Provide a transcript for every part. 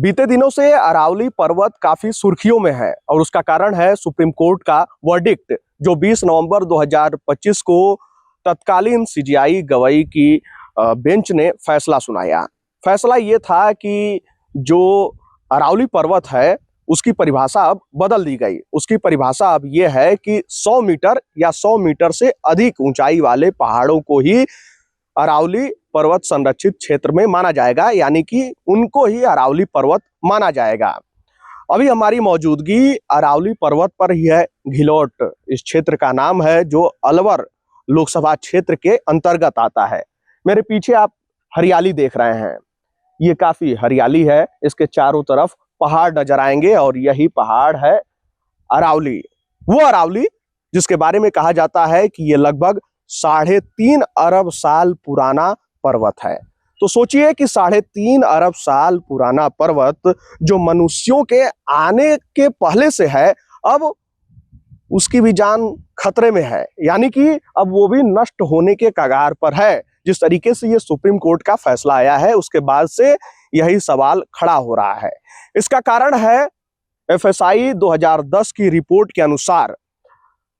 बीते दिनों से अरावली पर्वत काफी सुर्खियों में है और उसका कारण है सुप्रीम कोर्ट का वर्डिक्ट जो 20 नवंबर 2025 को तत्कालीन सीजीआई गवई की बेंच ने फैसला सुनाया। फैसला ये था कि जो अरावली पर्वत है उसकी परिभाषा अब बदल दी गई। उसकी परिभाषा अब ये है कि 100 मीटर या 100 मीटर से अधिक ऊंचाई वाले पहाड़ों को ही अरावली पर्वत संरक्षित क्षेत्र में माना जाएगा, यानी कि उनको ही अरावली पर्वत माना जाएगा। अभी हमारी मौजूदगी अरावली पर्वत पर ही है। घिलौट इस क्षेत्र का नाम है जो अलवर लोकसभा क्षेत्र के अंतर्गत आता है। मेरे पीछे आप हरियाली देख रहे हैं, ये काफी हरियाली है। इसके चारों तरफ पहाड़ नजर आएंगे और यही पहाड़ है अरावली। वो अरावली जिसके बारे में कहा जाता है कि ये लगभग 3.5 अरब साल पुराना पर्वत है। तो सोचिए कि 3.5 अरब साल पुराना पर्वत जो मनुष्यों के आने के पहले से है, अब उसकी भी जान खतरे में है, यानी कि अब वो भी नष्ट होने के कगार पर है। जिस तरीके से ये सुप्रीम कोर्ट का फैसला आया है उसके बाद से यही सवाल खड़ा हो रहा है। इसका कारण है एफएसआई 2010 की रिपोर्ट के अनुसार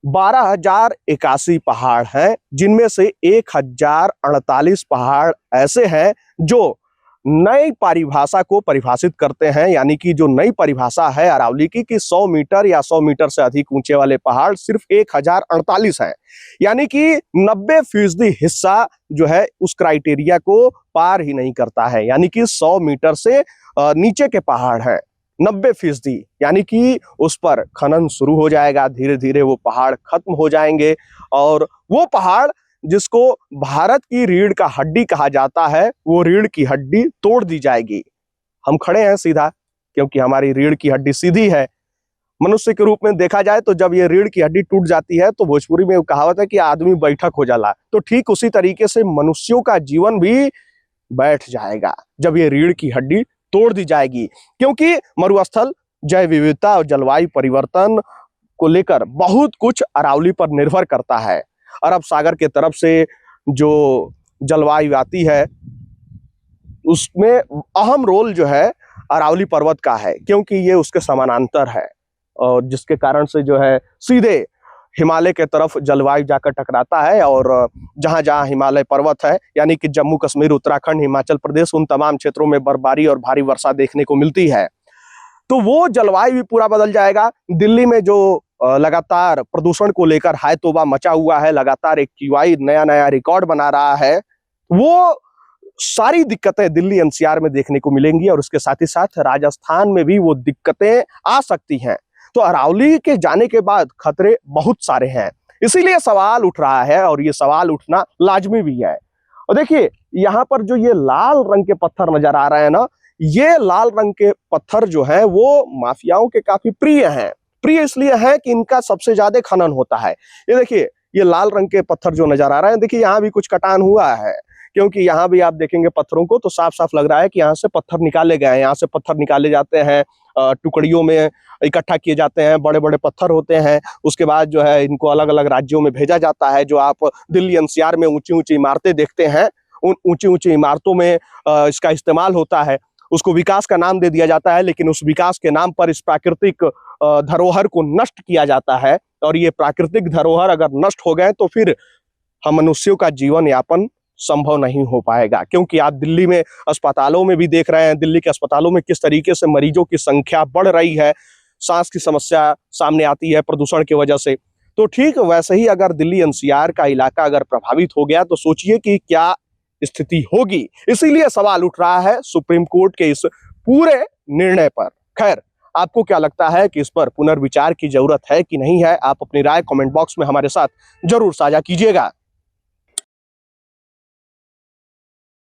12,081 पहाड़ हैं, जिनमें से 1,048 पहाड़ ऐसे हैं जो नई परिभाषा को परिभाषित करते हैं, यानी कि जो नई परिभाषा है अरावली की कि 100 मीटर या 100 मीटर से अधिक ऊंचे वाले पहाड़ सिर्फ 1,048 हैं, यानी कि 90% हिस्सा जो है उस क्राइटेरिया को पार ही नहीं करता है। यानी कि 100 मीटर से नीचे के पहाड़ हैं 90%, यानी कि उस पर खनन शुरू हो जाएगा। धीरे धीरे वो पहाड़ खत्म हो जाएंगे और वो पहाड़ जिसको भारत की रीढ़ का हड्डी कहा जाता है, वो रीढ़ की हड्डी तोड़ दी जाएगी। हम खड़े हैं सीधा क्योंकि हमारी रीढ़ की हड्डी सीधी है। मनुष्य के रूप में देखा जाए तो जब ये रीढ़ की हड्डी टूट जाती है तो भोजपुरी में कहावत है कि आदमी बैठक हो जाला। तो ठीक उसी तरीके से मनुष्यों का जीवन भी बैठ जाएगा जब ये रीढ़ की हड्डी तोड़ दी जाएगी, क्योंकि मरुस्थल, जैव विविधता और जलवायु परिवर्तन को लेकर बहुत कुछ अरावली पर निर्भर करता है। अरब सागर के तरफ से जो जलवायु आती है उसमें अहम रोल जो है अरावली पर्वत का है, क्योंकि ये उसके समानांतर है और जिसके कारण से जो है सीधे हिमालय के तरफ जलवायु जाकर टकराता है। और जहां जहां हिमालय पर्वत है, यानी कि जम्मू कश्मीर, उत्तराखंड, हिमाचल प्रदेश, उन तमाम क्षेत्रों में बर्फबारी और भारी वर्षा देखने को मिलती है। तो वो जलवायु भी पूरा बदल जाएगा। दिल्ली में जो लगातार प्रदूषण को लेकर हाय तौबा मचा हुआ है, लगातार एक QI नया नया रिकॉर्ड बना रहा है, वो सारी दिक्कतें दिल्ली NCR में देखने को मिलेंगी और उसके साथ ही साथ राजस्थान में भी वो दिक्कतें आ सकती हैं। तो अरावली के जाने के बाद खतरे बहुत सारे हैं, इसीलिए सवाल उठ रहा है और ये सवाल उठना लाजमी भी है। और देखिए यहाँ पर जो ये लाल रंग के पत्थर नजर आ रहे हैं ना, ये लाल रंग के पत्थर जो है वो माफियाओं के काफी प्रिय हैं। प्रिय इसलिए है कि इनका सबसे ज्यादा खनन होता है। ये देखिए ये लाल रंग के पत्थर जो नजर आ रहे हैं, देखिए यहाँ भी कुछ कटान हुआ है, क्योंकि यहाँ भी आप देखेंगे पत्थरों को तो साफ साफ लग रहा है कि यहाँ से पत्थर निकाले गए हैं। यहाँ से पत्थर निकाले जाते हैं, टुकड़ियों में इकट्ठा किए जाते हैं, बड़े बड़े पत्थर होते हैं। उसके बाद जो है इनको अलग अलग राज्यों में भेजा जाता है। जो आप दिल्ली NCR में ऊंची ऊंची इमारतें देखते हैं, उन ऊंची ऊंची इमारतों में इसका इस्तेमाल होता है। उसको विकास का नाम दे दिया जाता है, लेकिन उस विकास के नाम पर इस प्राकृतिक धरोहर को नष्ट किया जाता है। और ये प्राकृतिक धरोहर अगर नष्ट हो गए तो फिर हम मनुष्यों का जीवन यापन संभव नहीं हो पाएगा। क्योंकि आप दिल्ली में अस्पतालों में भी देख रहे हैं, दिल्ली के अस्पतालों में किस तरीके से मरीजों की संख्या बढ़ रही है, सांस की समस्या सामने आती है प्रदूषण की वजह से। तो ठीक वैसे ही अगर दिल्ली NCR का इलाका अगर प्रभावित हो गया तो सोचिए कि क्या स्थिति होगी। इसीलिए सवाल उठ रहा है सुप्रीम कोर्ट के इस पूरे निर्णय पर। खैर, आपको क्या लगता है कि इस पर पुनर्विचार की जरूरत है कि नहीं है? आप अपनी राय कमेंट बॉक्स में हमारे साथ जरूर साझा कीजिएगा।